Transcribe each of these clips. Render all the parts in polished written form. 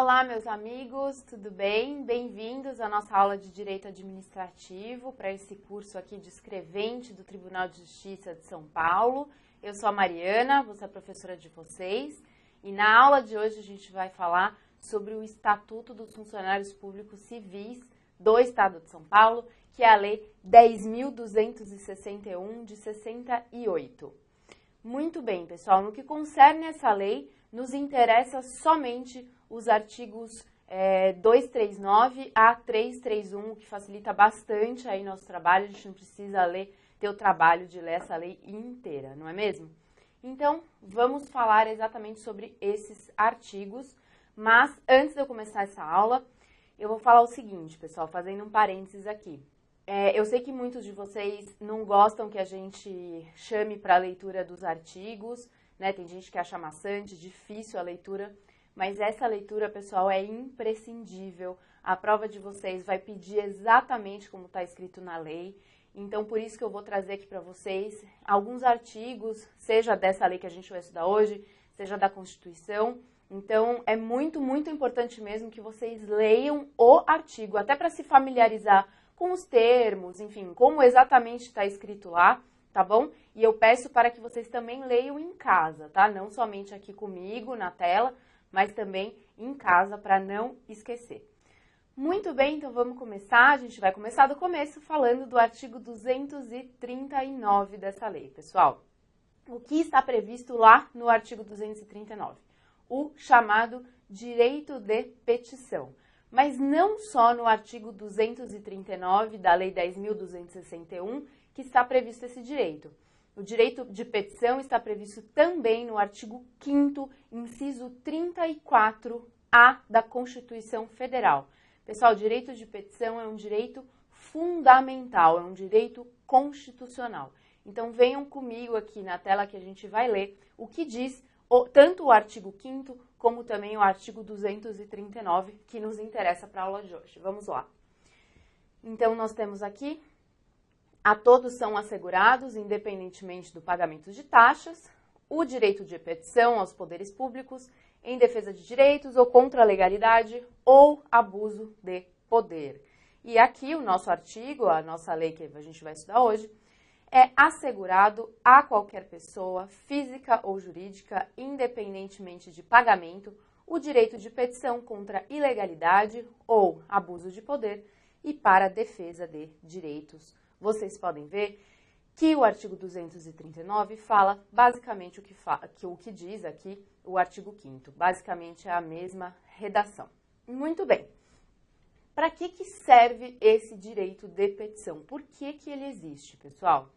Olá, meus amigos, tudo bem? Bem-vindos à nossa aula de Direito Administrativo para esse curso aqui de escrevente do Tribunal de Justiça de São Paulo. Eu sou a Mariana, vou ser a professora de vocês e na aula de hoje a gente vai falar sobre o Estatuto dos Funcionários Públicos Civis do Estado de São Paulo, que é a Lei 10.261 de 68. Muito bem, pessoal, no que concerne essa lei, nos interessa somente os artigos 239 a 331, que facilita bastante aí nosso trabalho, a gente não precisa ter o trabalho de ler essa lei inteira, não é mesmo? Então, vamos falar exatamente sobre esses artigos, mas antes de eu começar essa aula, eu vou falar o seguinte, pessoal, fazendo um parênteses aqui. Eu sei que muitos de vocês não gostam que a gente chame para a leitura dos artigos, né? Tem gente que acha maçante, difícil a leitura, mas essa leitura, pessoal, é imprescindível. A prova de vocês vai pedir exatamente como está escrito na lei, então por isso que eu vou trazer aqui para vocês alguns artigos, seja dessa lei que a gente vai estudar hoje, seja da Constituição. Então é muito, muito importante mesmo que vocês leiam o artigo, até para se familiarizar com os termos, enfim, como exatamente está escrito lá, tá bom? E eu peço para que vocês também leiam em casa, tá? Não somente aqui comigo na tela, mas também em casa para não esquecer. Muito bem, então vamos começar. A gente vai começar do começo falando do artigo 239 dessa lei, pessoal. O que está previsto lá no artigo 239? O chamado direito de petição. Mas não só no artigo 239 da Lei 10.261 que está previsto esse direito. O direito de petição está previsto também no artigo 5º, inciso 34A da Constituição Federal. Pessoal, o direito de petição é um direito fundamental, é um direito constitucional. Então venham comigo aqui na tela que a gente vai ler o que diz tanto o artigo 5º como também o artigo 239, que nos interessa para a aula de hoje. Vamos lá. Então, nós temos aqui, a todos são assegurados, independentemente do pagamento de taxas, o direito de petição aos poderes públicos em defesa de direitos ou contra a legalidade ou abuso de poder. E aqui o nosso artigo, a nossa lei que a gente vai estudar hoje, é assegurado a qualquer pessoa, física ou jurídica, independentemente de pagamento, o direito de petição contra ilegalidade ou abuso de poder e para a defesa de direitos. Vocês podem ver que o artigo 239 fala basicamente o que diz aqui o artigo 5º. Basicamente é a mesma redação. Muito bem. Para que serve esse direito de petição? Por que ele existe, pessoal?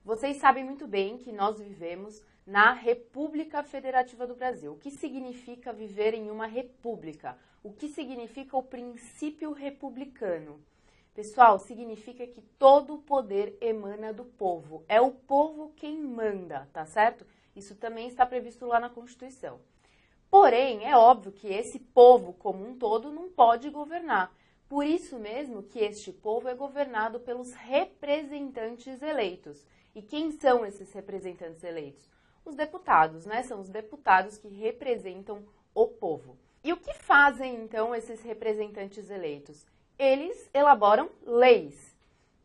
Vocês sabem muito bem que nós vivemos na República Federativa do Brasil. O que significa viver em uma república? O que significa o princípio republicano? Pessoal, significa que todo o poder emana do povo. É o povo quem manda, tá certo? Isso também está previsto lá na Constituição. Porém, é óbvio que esse povo como um todo não pode governar. Por isso mesmo que este povo é governado pelos representantes eleitos. E quem são esses representantes eleitos? Os deputados, né? São os deputados que representam o povo. E o que fazem, então, esses representantes eleitos? Eles elaboram leis.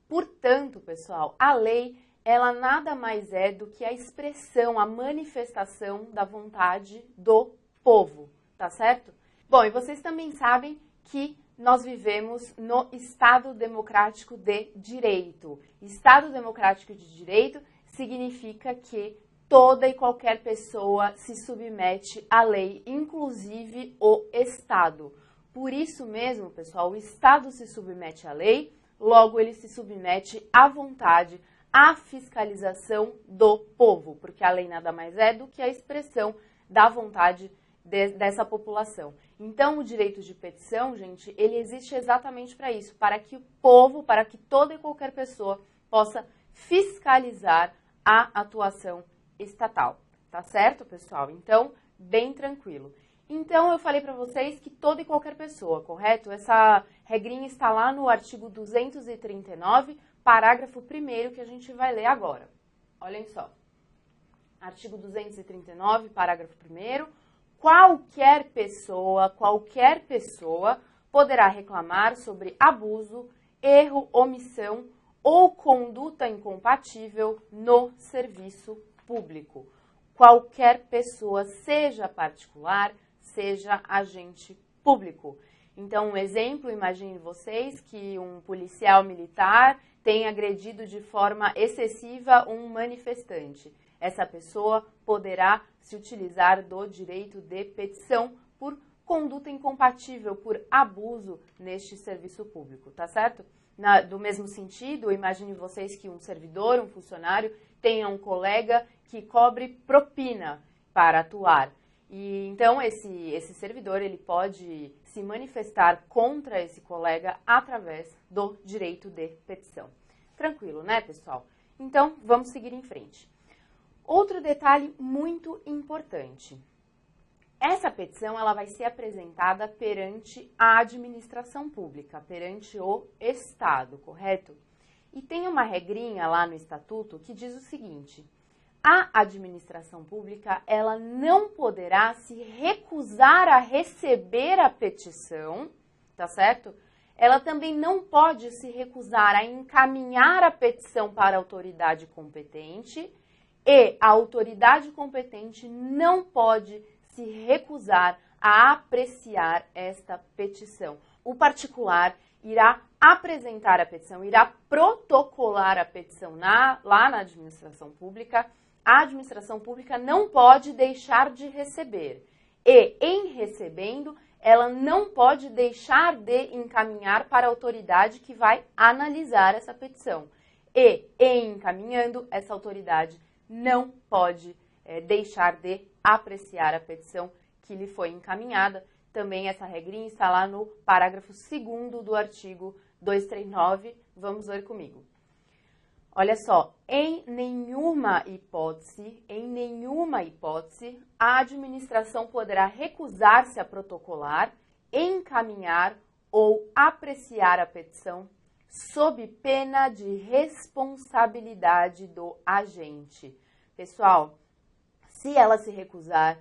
Portanto, pessoal, a lei, ela nada mais é do que a expressão, a manifestação da vontade do povo, tá certo? Bom, e vocês também sabem que nós vivemos no Estado Democrático de Direito. Estado Democrático de Direito significa que toda e qualquer pessoa se submete à lei, inclusive o Estado. Por isso mesmo, pessoal, o Estado se submete à lei, logo ele se submete à vontade, à fiscalização do povo, porque a lei nada mais é do que a expressão da vontade dessa população. Então, o direito de petição, gente, ele existe exatamente para isso, para que o povo, para que toda e qualquer pessoa possa fiscalizar a atuação estatal. Tá certo, pessoal? Então, bem tranquilo. Então, eu falei para vocês que toda e qualquer pessoa, correto? Essa regrinha está lá no artigo 239, parágrafo 1º, que a gente vai ler agora. Olhem só. Artigo 239, parágrafo 1º. qualquer pessoa poderá reclamar sobre abuso, erro, omissão ou conduta incompatível no serviço público. Qualquer pessoa, seja particular, seja agente público. Então, um exemplo, imagine vocês que um policial militar tenha agredido de forma excessiva um manifestante. Essa pessoa poderá se utilizar do direito de petição por conduta incompatível, por abuso neste serviço público, tá certo? Do mesmo sentido, imagine vocês que um servidor, um funcionário, tenha um colega que cobre propina para atuar. E então esse servidor ele pode se manifestar contra esse colega através do direito de petição. Tranquilo, né, pessoal? Então, vamos seguir em frente. Outro detalhe muito importante. Essa petição ela vai ser apresentada perante a administração pública, perante o Estado, correto? E tem uma regrinha lá no Estatuto que diz o seguinte: a administração pública ela não poderá se recusar a receber a petição, tá certo? Ela também não pode se recusar a encaminhar a petição para a autoridade competente e a autoridade competente não pode se recusar a apreciar esta petição. O particular irá apresentar a petição, irá protocolar a petição lá na administração pública. A administração pública não pode deixar de receber e, em recebendo, ela não pode deixar de encaminhar para a autoridade que vai analisar essa petição. E, em encaminhando, essa autoridade não pode deixar de apreciar a petição que lhe foi encaminhada. Também essa regrinha está lá no parágrafo 2º do artigo 239. Vamos ler comigo. Olha só, em nenhuma hipótese, a administração poderá recusar-se a protocolar, encaminhar ou apreciar a petição sob pena de responsabilidade do agente. Pessoal, se ela se recusar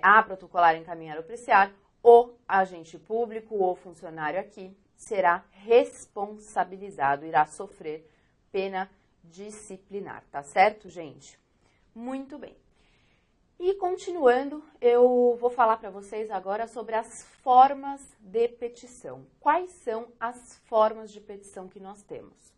a protocolar, encaminhar ou apreciar, o agente público ou funcionário aqui será responsabilizado, irá sofrer pena disciplinar, tá certo, gente? Muito bem. E continuando, eu vou falar para vocês agora sobre as formas de petição. Quais são as formas de petição que nós temos?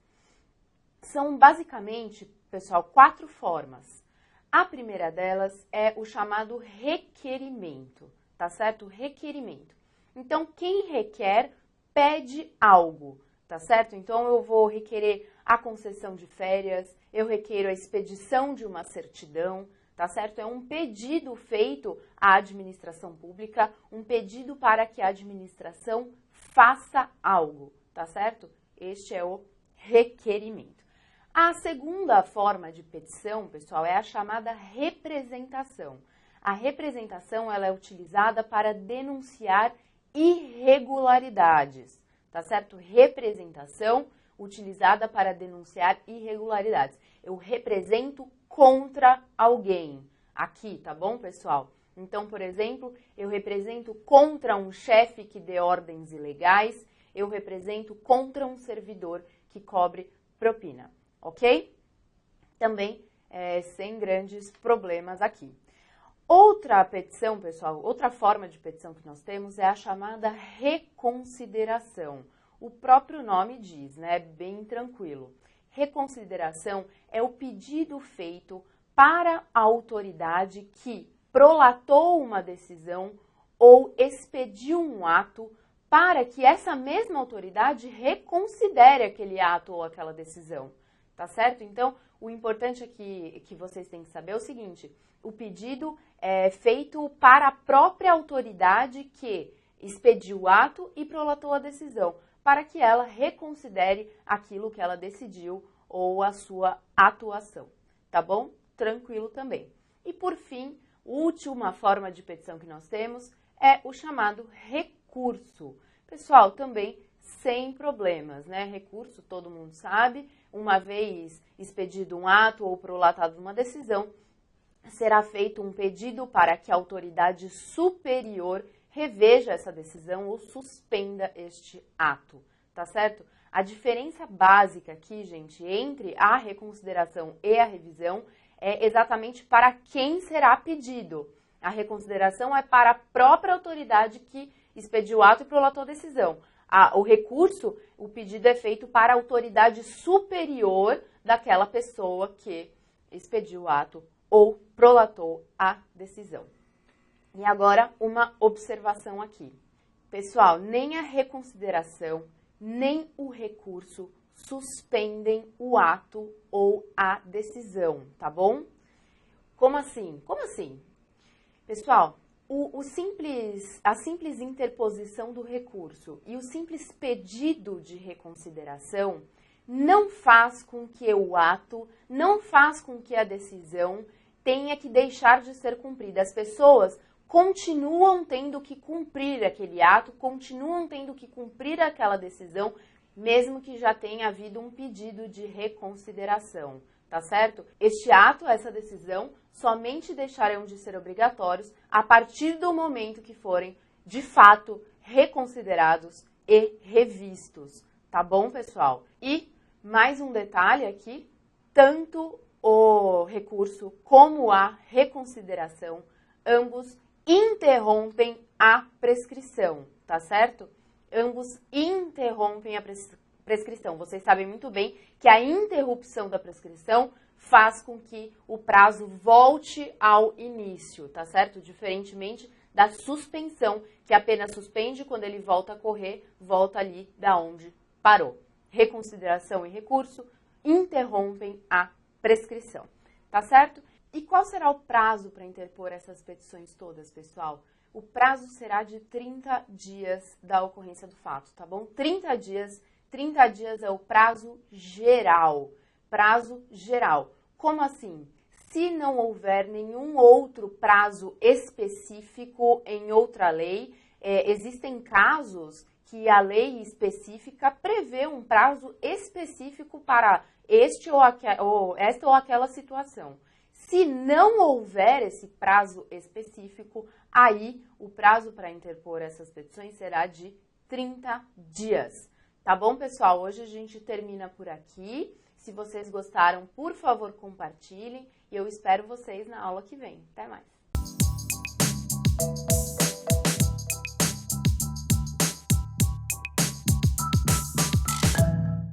São basicamente, pessoal, 4 formas. A primeira delas é o chamado requerimento, tá certo? Requerimento. Então, quem requer pede algo, tá certo? Então, eu vou requerer a concessão de férias, eu requeiro a expedição de uma certidão, tá certo? É um pedido feito à administração pública, um pedido para que a administração faça algo, tá certo? Este é o requerimento. A segunda forma de petição, pessoal, é a chamada representação. A representação ela é utilizada para denunciar irregularidades, tá certo? Representação utilizada para denunciar irregularidades. Eu represento contra alguém aqui, tá bom, pessoal? Então, por exemplo, eu represento contra um chefe que dê ordens ilegais, eu represento contra um servidor que cobre propina, ok? Também sem grandes problemas aqui. Outra petição, pessoal, outra forma de petição que nós temos é a chamada reconsideração. O próprio nome diz, né? Bem tranquilo. Reconsideração é o pedido feito para a autoridade que prolatou uma decisão ou expediu um ato para que essa mesma autoridade reconsidere aquele ato ou aquela decisão, tá certo? Então, o importante aqui que vocês têm que saber é o seguinte: o pedido é feito para a própria autoridade que expediu o ato e prolatou a decisão, para que ela reconsidere aquilo que ela decidiu ou a sua atuação, tá bom? Tranquilo também. E por fim, última forma de petição que nós temos é o chamado recurso. Pessoal, também sem problemas, né? Recurso, todo mundo sabe, uma vez expedido um ato ou prolatado uma decisão, será feito um pedido para que a autoridade superior reveja essa decisão ou suspenda este ato, tá certo? A diferença básica aqui, gente, entre a reconsideração e a revisão é exatamente para quem será pedido. A reconsideração é para a própria autoridade que expediu o ato e prolatou a decisão. O recurso, o pedido é feito para a autoridade superior daquela pessoa que expediu o ato ou prolatou a decisão. E agora, uma observação aqui. Pessoal, nem a reconsideração, nem o recurso suspendem o ato ou a decisão, tá bom? Como assim? Como assim? Pessoal, a simples interposição do recurso e o simples pedido de reconsideração não faz com que o ato, não faz com que a decisão tenha que deixar de ser cumprida. As pessoas continuam tendo que cumprir aquele ato, continuam tendo que cumprir aquela decisão, mesmo que já tenha havido um pedido de reconsideração, tá certo? Este ato, essa decisão, somente deixarão de ser obrigatórios a partir do momento que forem, de fato, reconsiderados e revistos, tá bom, pessoal? E mais um detalhe aqui, tanto o recurso como a reconsideração, ambos interrompem a prescrição, tá certo? Ambos interrompem a prescrição. Vocês sabem muito bem que a interrupção da prescrição faz com que o prazo volte ao início, tá certo? Diferentemente da suspensão, que apenas suspende quando ele volta a correr, volta ali da onde parou. Reconsideração e recurso interrompem a prescrição, tá certo? E qual será o prazo para interpor essas petições todas, pessoal? O prazo será de 30 dias da ocorrência do fato, tá bom? 30 dias é o prazo geral. Prazo geral. Como assim? Se não houver nenhum outro prazo específico em outra lei, existem casos que a lei específica prevê um prazo específico para esta ou aquela situação. Se não houver esse prazo específico, aí o prazo para interpor essas petições será de 30 dias. Tá bom, pessoal? Hoje a gente termina por aqui. Se vocês gostaram, por favor, compartilhem. E eu espero vocês na aula que vem. Até mais!